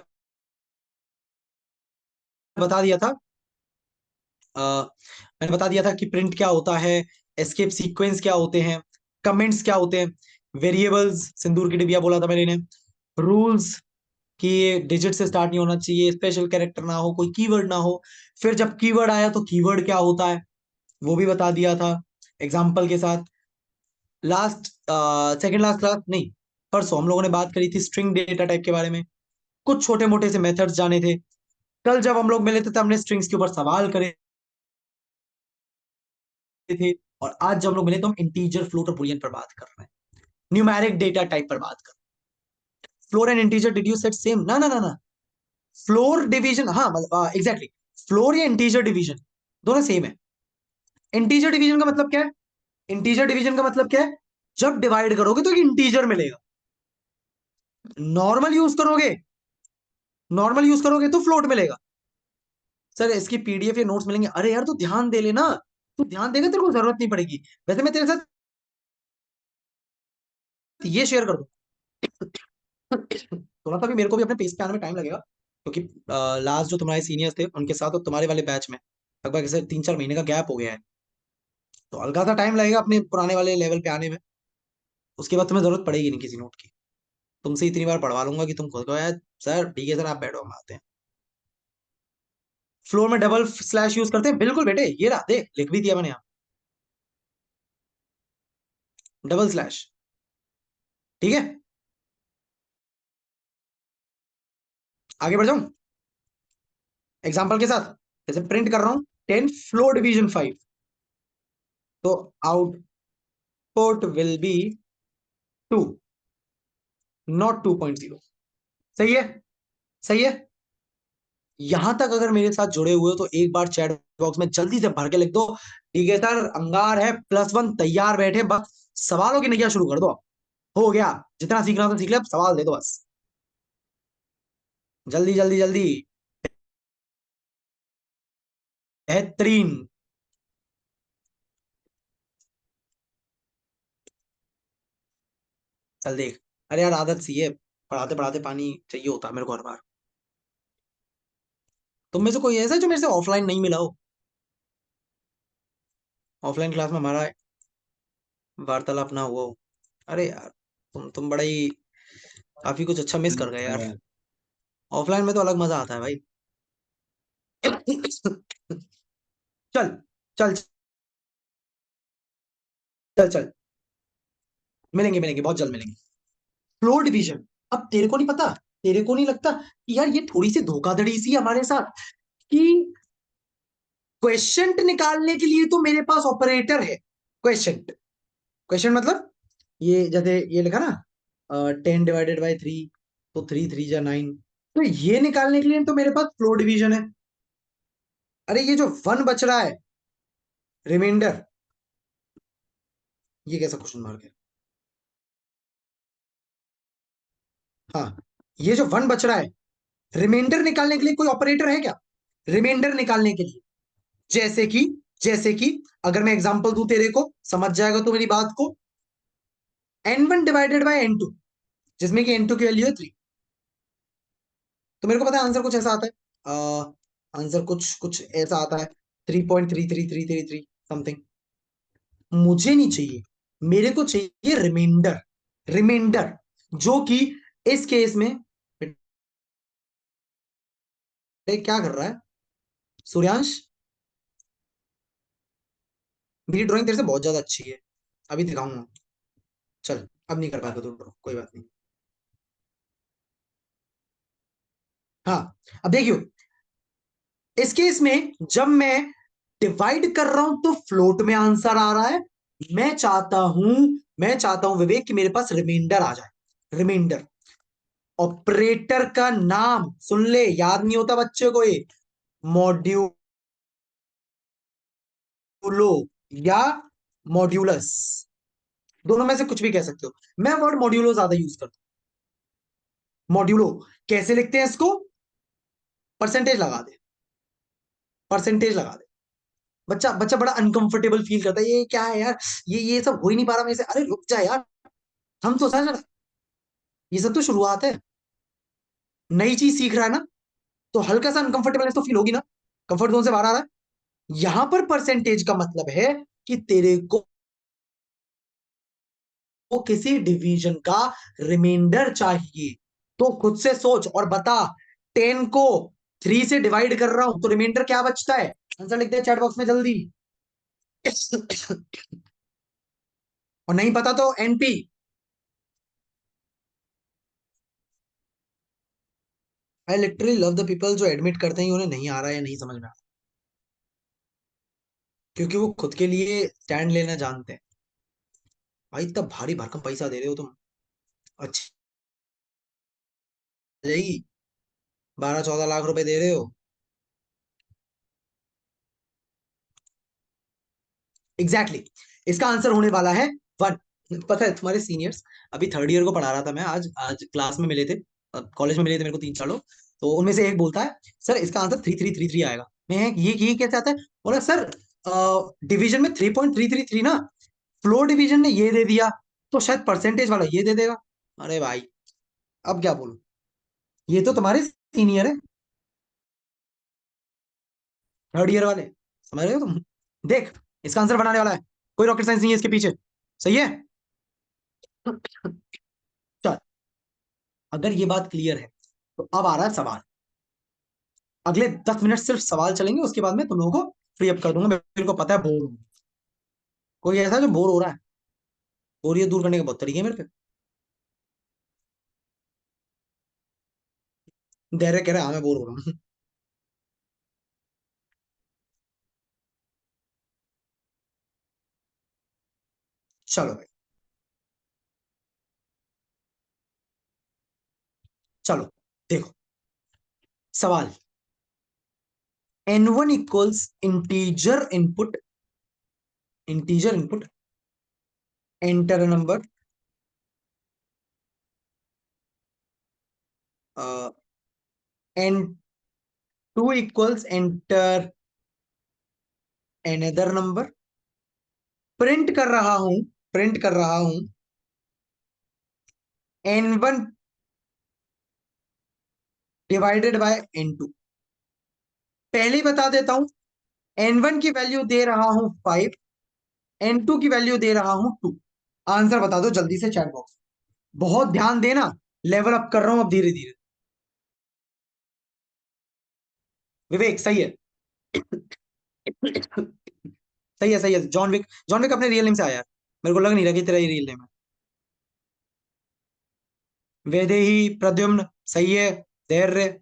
बता दिया था, मैंने बता दिया था कि प्रिंट क्या होता है, एस्केप सीक्वेंस क्या होते हैं, कमेंट्स क्या होते हैं, वेरिएबल्स, सिंदूर की डिबिया बोला था मैंने इन्हें, रूल्स कि ये डिजिट से स्टार्ट नहीं होना चाहिए, स्पेशल कैरेक्टर ना हो, कोई कीवर्ड ना हो, फिर जब कीवर्ड आया तो कीवर्ड क्या होता है वो भी बता दिया था एग्जाम्पल के साथ। लास्ट सेकंड लास्ट क्लास नहीं, परसों हम लोगों ने बात करी थी स्ट्रिंग डेटा टाइप के बारे में, कुछ छोटे मोटे से मेथड्स जाने थे। कल जब हम लोग मिले थे तब हमने स्ट्रिंग्स के ऊपर सवाल करे थे, और आज जब हम लोग मिले तो हम इंटीजर, फ्लोट और बुलियन पर बात कर रहे हैं, न्यूमेरिक डेटा टाइप पर बात कर। Floor and integer did you set same? ना ना ना ना, फ्लोर डिवीजन, हाँ एग्जैक्टली, फ्लोर या इंटीजर डिवीजन दोनों सेम है। इंटीजर डिवीजन का मतलब क्या है, इंटीजर डिवीजन का मतलब क्या है, जब डिवाइड करोगे तो इंटीजर मिलेगा, नॉर्मल यूज करोगे, नॉर्मल यूज करोगे तो फ्लोट मिलेगा। सर इसकी पीडीएफ या नोट्स मिलेंगे, अरे यार तू ध्यान दे लेना, तू ध्यान देगा तेरे को जरूरत नहीं पड़ेगी, वैसे मैं तेरे साथ ये शेयर कर दूं, थोड़ा सा भी मेरे को भी अपने पेस पे आने में टाइम लगेगा, क्योंकि लास्ट जो तुम्हारे सीनियर्स थे उनके साथ और तुम्हारे वाले बैच में लगभग ऐसे 3-4 महीने का गैप हो गया है, तो हल्का सा टाइम लगेगा अपने पुराने वाले लेवल पे आने में। उसके बाद तुम्हें जरूरत पड़ेगी नहीं किसी नोट की, तुमसे इतनी बार पढ़वा लूंगा कि तुम खुद कहो यार सर ठीक है सर आप बैठो हम आते हैं। फ्लोर में डबल स्लैश यूज करते हैं, बिल्कुल बेटे, ये रहा देख, लिख भी दिया मैंने यहाँ, डबल स्लैश। ठीक है, आगे बढ़ जाऊं एग्जांपल के साथ। जैसे प्रिंट कर रहा हूं 10 फ्लोर डिवीजन 5, तो आउटपुट विल बी 2, नॉट 2.0। सही है, सही है। यहां तक अगर मेरे साथ जुड़े हुए हो तो एक बार चैट बॉक्स में जल्दी से भर के लिख दो, ठीक है सर, अंगार है +1 तैयार बैठे, बस सवालों की नैया शुरू कर दो। हो गया, जितना सीखना था सीख लिया, अब सवाल दे दो बस, जल्दी जल्दी जल्दी। बेहतरीन। चल देख, अरे यार आदत सी है, पढ़ाते पढ़ाते पानी चाहिए होता है मेरे को हर बार। तुम में से कोई ऐसा है जो मेरे से ऑफलाइन नहीं मिला हो? ऑफलाइन क्लास में हमारा वार्तालाप ना हुआ हो? अरे यार, तुम बड़ा ही काफी कुछ अच्छा मिस कर गए यार। ऑफलाइन में तो अलग मजा आता है भाई। चल चल चल चल, मिलेंगे मिलेंगे, बहुत जल्द मिलेंगे। फ्लोर डिवीजन, अब तेरे को नहीं पता, तेरे को नहीं लगता कि यार ये थोड़ी सी धोखाधड़ी सी है हमारे साथ, कि क्वेश्चन निकालने के लिए तो मेरे पास ऑपरेटर है। क्वेश्चन, क्वेश्चन मतलब ये जैसे ये लिखा ना 10/3, तो 3 3 जा 9, तो ये निकालने के लिए तो मेरे पास फ्लोर डिवीजन है। अरे ये जो 1 बच रहा है रिमाइंडर, ये कैसा क्वेश्चन मार्क है? हाँ, ये जो 1 बच रहा है, रिमाइंडर निकालने के लिए कोई ऑपरेटर है क्या? रिमाइंडर निकालने के लिए, जैसे कि अगर मैं एग्जांपल दूं तेरे को, समझ जाएगा तो मेरी बात को। n1/n2, जिसमें कि n2 की वैल्यू है 3, तो मेरे को पता है आंसर कुछ ऐसा आता है, आंसर कुछ कुछ ऐसा आता है 3.33333 समथिंग। मुझे नहीं चाहिए, मेरे को चाहिए रिमाइंडर। रिमाइंडर जो कि इस केस में, क्या कर रहा है सूर्यांश? मेरी ड्राइंग तेरे से बहुत ज्यादा अच्छी है, अभी दिखाऊंगा। चल, अब नहीं कर पाएगा तो ड्रॉ, कोई बात नहीं। हाँ, अब देखियो, इस केस में जब मैं डिवाइड कर रहा हूं तो फ्लोट में आंसर आ रहा है। मैं चाहता हूं मैं चाहता हूं विवेक कि मेरे पास रिमाइंडर आ जाए। रिमाइंडर, ऑपरेटर का नाम सुन ले, याद नहीं होता बच्चे को ये, मॉड्यूलो या मॉड्यूलस, दोनों में से कुछ भी कह सकते हो। मैं वर्ड मॉड्यूलो ज्यादा यूज करता हूं। मॉड्यूलो कैसे लिखते हैं इसको? परसेंटेज लगा दे, परसेंटेज लगा दे। बच्चा बच्चा बड़ा अनकंफर्टेबल फील करता है, ये क्या है यार, ये सब हो ही नहीं पा रहा मेरे से। अरे रुक जा यार, हम तो सर, ये सब तो शुरुआत है, नई चीज सीख रहा है ना, तो हल्का सा अनकंफर्टेबल तो फील होगी ना, कंफर्ट जोन से बाहर आ रहा है। यहां पर परसेंटेज का मतलब है कि तेरे को किसी डिवीजन का रिमाइंडर चाहिए, तो खुद से सोच और बता। 10 को 3 से डिवाइड कर रहा हूं तो रिमाइंडर क्या बचता है? आंसर लिख दे चैट बॉक्स में जल्दी। और नहीं पता तो NP. I literally love the people जो एडमिट करते हैं उन्हें नहीं आ रहा है या नहीं समझ में आ रहा, क्योंकि वो खुद के लिए स्टैंड लेना जानते हैं। भाई इतना भारी भरकम पैसा दे रहे हो तुम, अच्छी जाएगी, 12 14 लाख रुपए दे रहे हो। Exactly exactly. इसका आंसर होने वाला है 1। पता है तुम्हारे सीनियर्स, अभी 3rd ईयर को पढ़ा रहा था मैं, आज आज क्लास में मिले थे, कॉलेज में मिले थे मेरे को 3 4 लोग, तो उनमें से एक बोलता है सर इसका आंसर 3333 आएगा। मैं ये कैसे आता है? बोला सर डिवीजन में 3.333 ना, फ्लोर डिवीजन ने ये दे दिया, तो शायद परसेंटेज वाला ये दे देगा। अरे भाई, अब क्या बोलूं, ये तो तुम्हारे सीनियर है, 3rd ईयर वाले, समझ रहे हो तुम? देख, इसका आंसर बनाने वाला है, कोई रॉकेट साइंस नहीं है इसके पीछे। सही है, चल, अगर ये बात क्लियर है तो अब आ रहा है सवाल। अगले 10 मिनट सिर्फ सवाल चलेंगे, उसके बाद में तुम लोगों को फ्री अप कर दूंगा। मेरे को पता है बोर हूं, कोई ऐसा जो बोर हो रहा है, बोरियत दूर करने के बहुत तरीके हैं मेरे पे। धैर्य कह रहा है, हाँ मैं बोर हो रहा हूँ। चलो भाई, चलो देखो सवाल। n1 equals integer input enter number, n2 equals enter another number. Print कर रहा हूं n1 डिवाइडेड बाय n2। पहले ही बता देता हूं, n1 की वैल्यू दे रहा हूं 5, n2 की वैल्यू दे रहा हूं 2। आंसर बता दो जल्दी से चैट बॉक्स। बहुत ध्यान देना, लेवल अप कर रहा हूं अब धीरे धीरे। विवेक सही है। सही है, सही है। जॉन विक अपने रियल नेम से आया है, मेरे को लग नहीं रहा कि तेरा ये रियल नेम है। वैदेही, प्रद्युम्न सही है। धैर्य,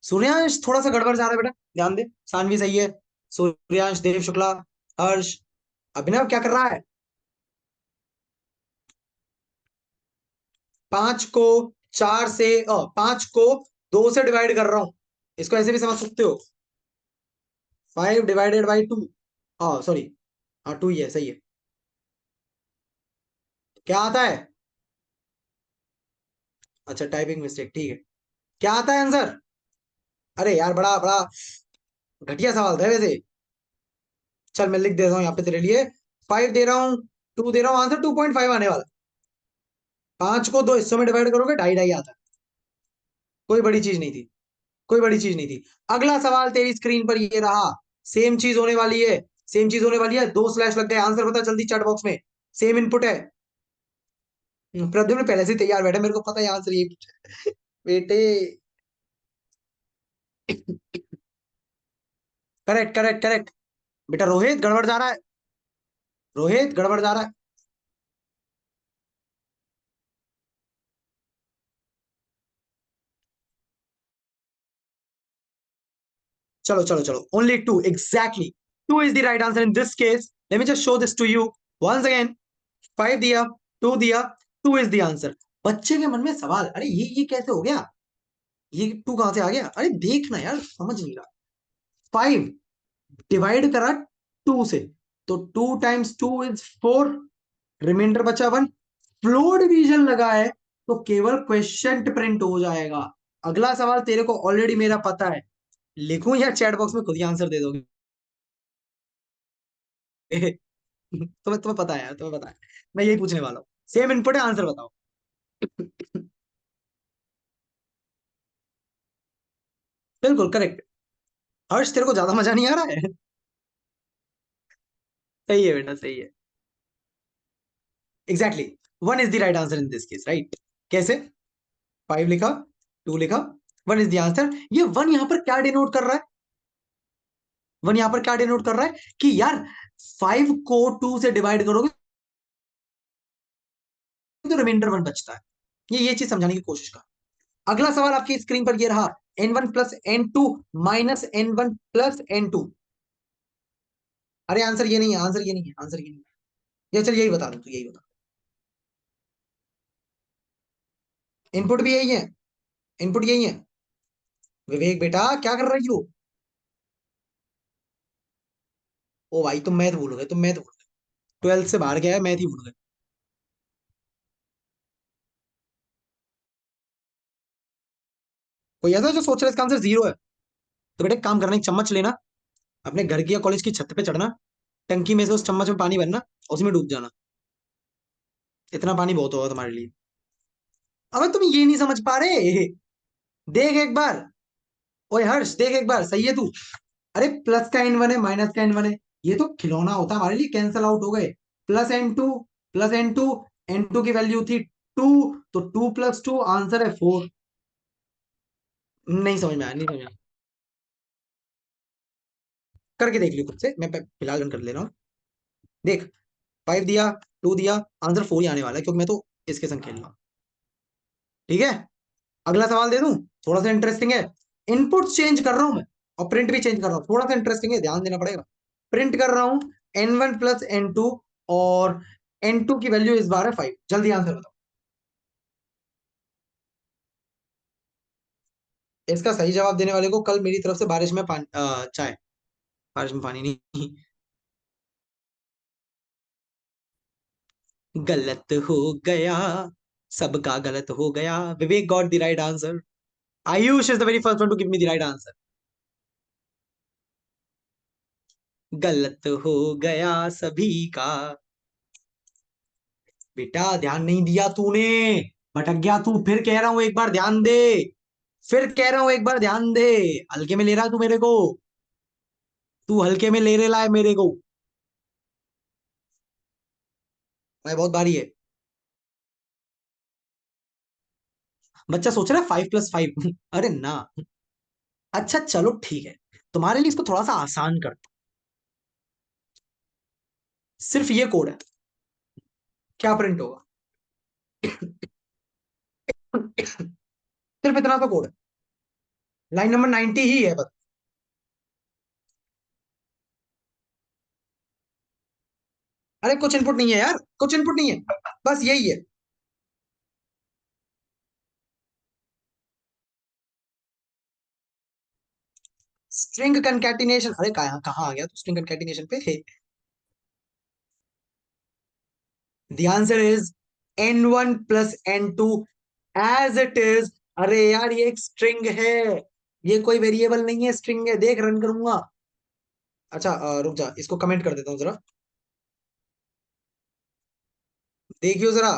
सूर्यांश थोड़ा सा गड़बड़ जा रहा है बेटा, ध्यान दे। सानवी सही है। सूर्यांश, देव शुक्ला, हर्ष। अभिनव क्या कर रहा है? 5 को 2 से डिवाइड कर रहा हूं, इसको ऐसे भी समझ सकते हो। 5 डिवाइडेड बाई 2, हाँ सॉरी, हाँ 2 ही है, सही है। क्या आता है? अच्छा टाइपिंग मिस्टेक, ठीक है। क्या आता है आंसर? अरे यार बड़ा बड़ा घटिया सवाल था वैसे। चल मैं लिख देता हूँ यहाँ पे तेरे लिए। 5 दे रहा हूँ, 2 दे रहा हूँ, आंसर 2.5 आने वाला। 5 को 2 हिस्सों में डिवाइड करोगे, 2.5 आता है। कोई बड़ी चीज नहीं थी, कोई बड़ी चीज नहीं थी। अगला सवाल तेरी स्क्रीन पर ये रहा। सेम चीज होने वाली है, सेम चीज होने वाली है। 2 स्लैश लग गए। आंसर बता जल्दी चैट बॉक्स में। सेम इनपुट है। प्रद्युम्न पहले से तैयार बैठे, मेरे को पता है आंसर ये बेटे। Correct correct correct. बेटा रोहित गड़बड़ जा रहा है, रोहित गड़बड़ जा रहा है। चलो चलो चलो, only 2 exactly. 2 is the right answer in this case. Let me just show this to you once again. 5 दिया, 2 दिया, 2 इज द आंसर। बच्चे के मन में सवाल, अरे ये कैसे हो गया, ये 2 कहां से आ गया? अरे देखना यार, समझ नहीं रहा। 5 डिवाइड करा 2 से, तो 2 टाइम्स 2 इज 4, रिमाइंडर बचा 1। फ्लो डिवीजन लगा है तो केवल क्वेश्चन प्रिंट हो जाएगा। अगला सवाल तेरे को ऑलरेडी मेरा पता है, लिखूं या चैट बॉक्स में खुद ही आंसर दे दोगे? तुम्हें पता है यार, तुम्हें पता है। मैं यही पूछने वाला हूँ, सेम इनपुट है, आंसर बताओ। बिल्कुल करेक्ट। हर्ष तेरे को ज्यादा मजा नहीं आ रहा है? सही है बेटा, सही है। Exactly, 1 is the right answer in this case, right. कैसे? 5 लिखा, 2 लिखा, 1 इज द आंसर। ये 1 यहां पर क्या डिनोट कर रहा है? 1 यहां पर क्या डिनोट कर रहा है कि यार 5 को 2 से डिवाइड करोगे तो रिमाइंडर 1 बचता है। ये चीज समझाने की कोशिश कर। अगला सवाल आपकी स्क्रीन पर ये रहा। n1 plus n2 minus n1 plus n2। अरे आंसर ये नहीं है, आंसर ये नहीं है, आंसर ये नहीं है। ये चल यही बता दो, तू यही बता। इनपुट भी यही है, इनपुट यही है। विवेक बेटा क्या कर रही हो? ओ भाई तुम मैथ भूल गए, तुम मैथ भूल गए। 12th से बाहर गया है, मैथ ही भूल गए। कोई ऐसा जो सोच रहा है इसका आंसर 0 है? तो बेटा एक काम करना, एक चम्मच लेना, अपने घर की या कॉलेज की छत पे चढ़ना, टंकी में से उस चम्मच में पानी भरना और उसमें डूब जाना। इतना पानी बहुत होगा तुम्हारे लिए। अबे तुम ये नहीं समझ पा रहे? देख एक बार, ओए हर्ष देख एक बार, सही है तू? अरे प्लस का n1 है, माइनस का n1 है, ये तो खिलौना होता है हमारे लिए, कैंसल आउट हो गए। Plus n2, plus n2, n2 की वैल्यू थी 2, तो 2 प्लस 2 आंसर है 4। नहीं समझ में आया, नहीं समझ में आया। करके देख लियो खुद से, मैं फिलहाल रन कर ले रहा हूँ। देख, 5 दिया, 2 दिया, आंसर 4 ही आने वाला है, क्योंकि मैं तो इसके संग खेल रहा हूँ। ठीक है, अगला सवाल दे दूं, थोड़ा सा इंटरेस्टिंग है। इनपुट चेंज कर रहा हूं मैं और प्रिंट भी चेंज कर रहा हूं, थोड़ा सा इंटरेस्टिंग है, ध्यान देना पड़ेगा। प्रिंट कर रहा हूं n1 प्लस n2 और n2 की वैल्यू इस बार है 5। जल्दी आंसर बताओ। इसका सही जवाब देने वाले को कल मेरी तरफ से बारिश में पानी चाय, बारिश में पानी नहीं। गलत हो गया, सबका गलत हो गया। Vivek got the right answer. Ayush is the very first one to give me the right answer. गलत हो गया सभी का। बेटा ध्यान नहीं दिया तूने, भटक गया तू। फिर कह रहा हूं एक बार ध्यान दे, फिर कह रहा हूं एक बार ध्यान दे। हल्के में ले रहा है तू मेरे को, तू हल्के में ले रहा है मेरे को। भाई बहुत बारी है। बच्चा सोच रहा है 5 + 5 अरे ना। अच्छा चलो ठीक है, तुम्हारे लिए इसको थोड़ा सा आसान कर, सिर्फ ये कोड है, क्या प्रिंट होगा? सिर्फ इतना सा कोड है, लाइन नंबर 90 ही है बस। अरे कुछ इनपुट नहीं है यार, कुछ इनपुट नहीं है, बस यही है। String concatenation. अरे कहां कहां आ गया तू स्ट्रिंग कंकैटिनेशन पे? The answer is n1 plus n2 as it is. अरे यार ये एक स्ट्रिंग है, ये कोई वेरिएबल नहीं है, स्ट्रिंग है। देख रन करूंगा। अच्छा रुक जा, इसको कमेंट कर देता हूँ जरा, देखियो जरा।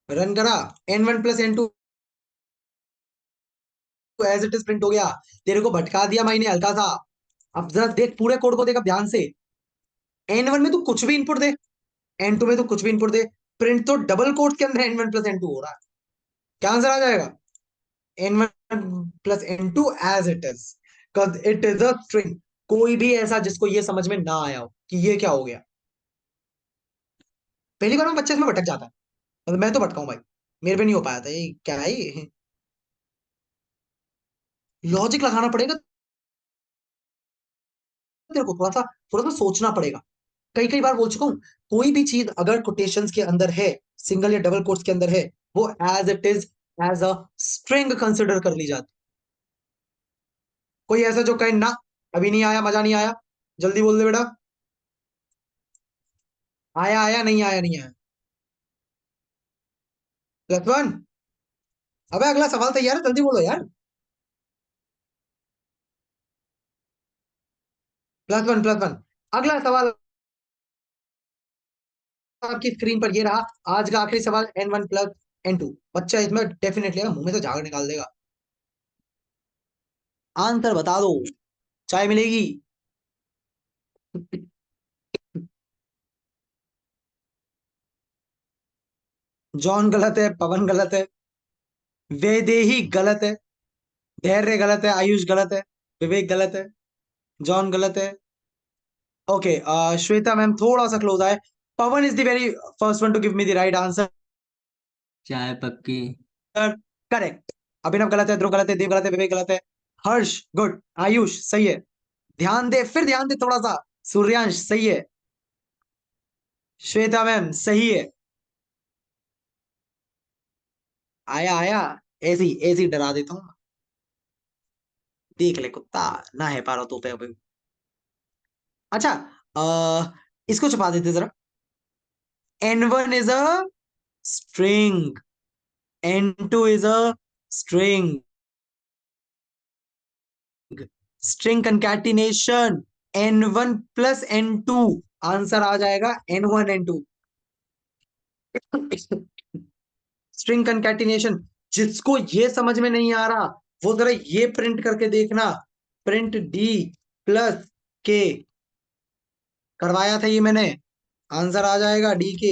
रन करा, n1 plus n2 as it is print हो गया। तेरे को भटका दिया मैंने हल्का सा। अब जरा देख पूरे कोड को, देख अब ध्यान से। n1 में तू कुछ भी इनपुट दे, n2 में तू कुछ भी इनपुट दे, प्रिंट तो डबल कोट्स के अंदर n1 प्लस n2 हो रहा है। क्या आंसर आ जाएगा? n1 plus n2 as it is, because it is a string. कोई भी ऐसा जिसको ये समझ में ना आया हो कि ये क्या हो गया, पहली बार में बच्चे इसमें भटक जाता है। मतलब मैं तो भटकाऊं भाई, मेरे पे नहीं हो पाया था ये। क्या है ये? लॉजिक लगाना पड़ेगा तेरे को, थोड़ा सा सोचना पड़ेगा। कई कई बार बोल चुका हूं, कोई भी चीज अगर कोटेशंस के अंदर है, सिंगल या डबल कोट्स के अंदर है, वो as it is, as a string consider कर ली जाती। कोई ऐसा जो कहे ना अभी नहीं आया, मजा नहीं आया, जल्दी बोल दे बेटा। आया आया, नहीं आया नहीं आया। +1। अबे अगला सवाल तैयार है, जल्दी बोलो यार। +1 अगला सवाल आपकी स्क्रीन पर ये रहा। आज का आखिरी सवाल n1 प्लस n2। बच्चा इसमें डेफिनेटली मुंह में से झाग निकाल देगा। आंसर बता दो, चाय मिलेगी। जॉन गलत है, पवन गलत है, वैदेही गलत है, धैर्य गलत है, आयुष गलत है, विवेक गलत है, जॉन गलत है। ओके श्वेता मैम थोड़ा सा क्लोज आए। Pavan is the very first one to give me the right answer. चाय पक्की। करेक्ट। अभिनव गलत है, ध्रुव गलत है, देव गलत है, विवेक गलत है, हर्ष गुड, आयुष सही है। ध्यान दे, फिर ध्यान दे थोड़ा सा। सूर्यांश सही है, श्वेता मैम सही है। आया आया, ऐसी ऐसी डरा देता हूँ। देख ले कुत्ता, ना है पारो तो पे अभी। अच्छा इसको छुपा देते जरा। n1 is a string, n2 is a string, string concatenation n1 plus n2। Answer आ जाएगा n1 n2। स्ट्रिंग कंकैटिनेशन, जिसको ये समझ में नहीं आ रहा वो जरा ये प्रिंट करके देखना। प्रिंट डी प्लस के करवाया था ये मैंने, आंसर आ जाएगा डी के।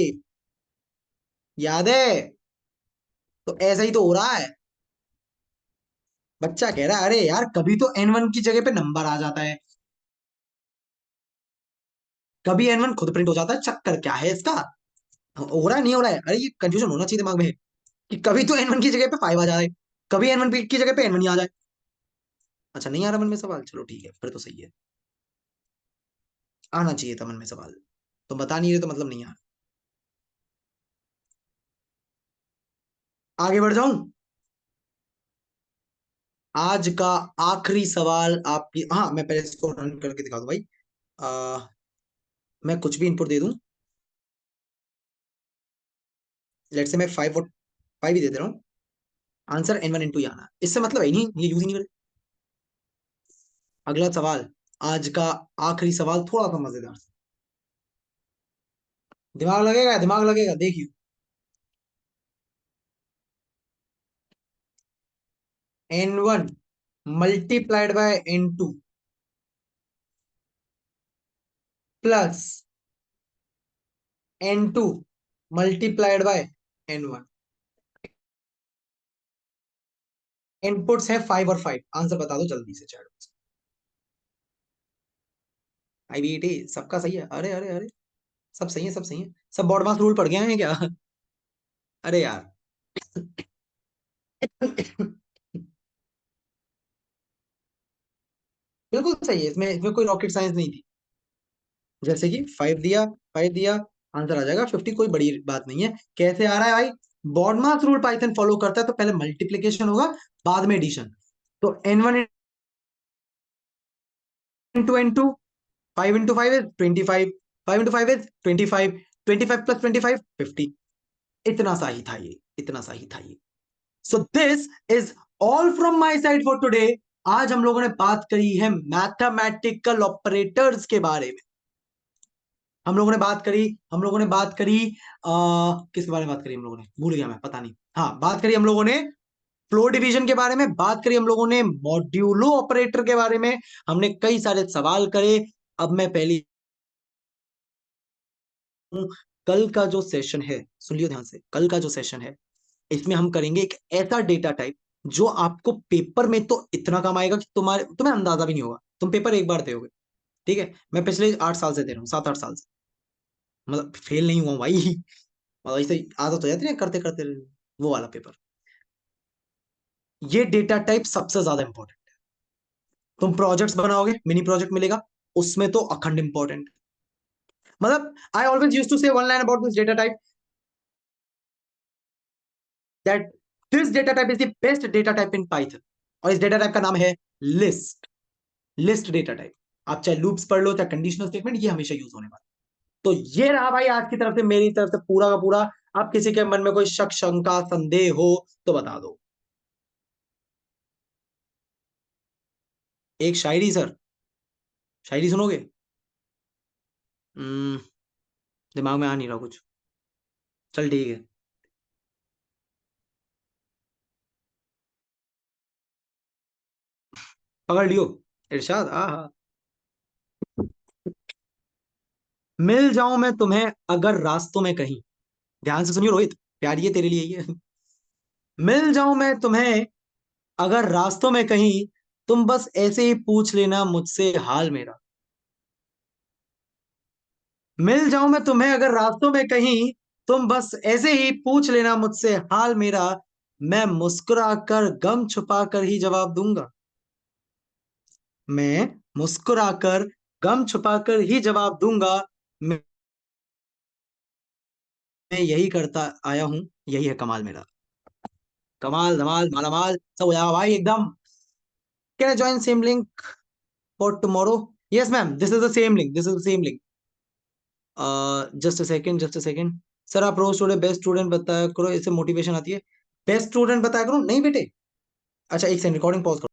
याद है? तो ऐसा ही तो हो रहा है। बच्चा कह रहा है अरे यार कभी तो n1 की जगह पे नंबर आ जाता है, कभी n1 खुद प्रिंट हो जाता है, चक्कर क्या है इसका? हो रहा है नहीं हो रहा है? अरे ये कंफ्यूजन होना चाहिए दिमाग में कि कभी तो N1 की जगह पे 5 आ जाए, कभी N1 की जगह पे N1 ही आ जाए। अच्छा नहीं आ रहा मन में सवाल, चलो ठीक है फिर तो सही है, आना चाहिए था मन में सवाल, तो बता नहीं रहे तो मतलब नहीं आ रहा। आगे बढ़ जाऊं? आज का आखिरी सवाल आपकी, हाँ मैं पहले इसको रन करके दिखा दूं भाई। आ, मैं कुछ भी इनपुट दे दूं, लेट से मैं 5 और 5 ही दे दे रहा हूँ, आंसर N1 N2 ही आना है। इससे मतलब है ही नहीं, ये यूज ही नहीं करे। अगला सवाल, आज का आखिरी सवाल थोड़ा सा मजेदार, दिमाग लगेगा दिमाग लगेगा, देखिए। N1 multiplied by N2 plus N2 multiplied by N1, inputs है 5 और 5, आंसर बता दो जल्दी से चैट। IBT सबका सही है, अरे अरे अरे सब सही है, सब सही है, सब बॉडमास रूल पढ़ गए हैं क्या? अरे यार बिल्कुल सही है, इसमें कोई रॉकेट साइंस नहीं थी। जैसे कि 5 दिया, आंसर आ जाएगा 50, कोई बड़ी बात नहीं है। कैसे आ रहा है भाई? बॉडमास रूल पाइथन फॉलो करता है, तो पहले मल्टीप्लीकेशन होगा बाद में एडिशन। तो N1 into N2, 5 into 5 is 25, 5 into 5 is 25, 25 plus 25 50। इतना सा ही था ये, इतना सा ही था ये। So this is all from my side for today. आज हम लोगों ने बात करी है मैथमेटिकल ऑपरेटर्स के बारे में। हम लोगों ने बात करी किसके बारे में बात करी हम लोगों ने, भूल गया मैं, पता नहीं। हाँ, बात करी हम लोगों ने फ्लोर डिवीजन के बारे में, बात करी हम लोगों ने मॉड्यूलो ऑपरेटर के बारे में, हमने कई सारे सवाल करे। अब मैं पहली कल का जो सेशन है, सुन लियो ध्यान से, कल का जो सेशन है इसमें हम करेंगे एक ऐसा डेटा टाइप जो आपको पेपर में तो इतना काम आएगा कि तुम्हें अंदाजा भी नहीं होगा, तुम पेपर एक बार दोगे। ठीक है, मैं पिछले 8 साल से दे रहा हूँ, 7-8 साल से, मतलब फेल नहीं हुआ हूं भाई। मतलब ऐसे आदत हो जाती है ना करते करते, वो वाला पेपर। ये डेटा टाइप सबसे ज्यादा इंपॉर्टेंट है। तुम प्रोजेक्ट्स बनाओगे, मिनी प्रोजेक्ट मिलेगा, उसमें तो अखंड इंपॉर्टेंट। मतलब आई ऑलवेज यूज टू से one line about this data type, that this data type is the best data type in Python, और इस डेटा टाइप का नाम है लिस्ट। लिस्ट डेटा टाइप, आप चाहे लूप्स पढ़ लो चाहे कंडीशनल स्टेटमेंट, ये हमेशा यूज होने वाला। तो ये रहा भाई आज की तरफ से, मेरी तरफ से पूरा का पूरा। आप किसी के मन में कोई शक शंका संदेह हो तो बता दो। एक शायरी सर, शायरी सुनोगे? हम्म, दिमाग में आ नहीं रहा कुछ, चल ठीक है। पकड़ लियो, इरशाद। आहा, मिल जाऊं मैं तुम्हें अगर रास्तों में कहीं, ध्यान से सुनियो रोहित, प्यार ये तेरे लिए ही है। मिल जाऊं मैं तुम्हें अगर रास्तों में कहीं, तुम बस ऐसे ही पूछ लेना मुझसे हाल मेरा। मिल जाऊं मैं तुम्हें अगर रास्तों में कहीं, तुम बस ऐसे ही पूछ लेना मुझसे हाल मेरा। मैं मुस्कुरा कर गम छुपा कर ही जवाब दूंगा। मैं मुस्कुरा कर गम छुपा कर ही जवाब दूंगा। मैं यही करता आया हूं, यही है कमाल मेरा। कमाल धमाल मालामाल सब हो जाएगा भाई एकदम। Can I join same link for tomorrow? Yes ma'am, this is the same link, this is the same link. Just a second, just a second. Sir आप रोज स्टूडेंट बेस्ट स्टूडेंट बताया करो, इससे मोटिवेशन आती है। बेस्ट स्टूडेंट बताया करो नहीं बेटे। अच्छा एक सेकंड, रिकॉर्डिंग पॉज करो।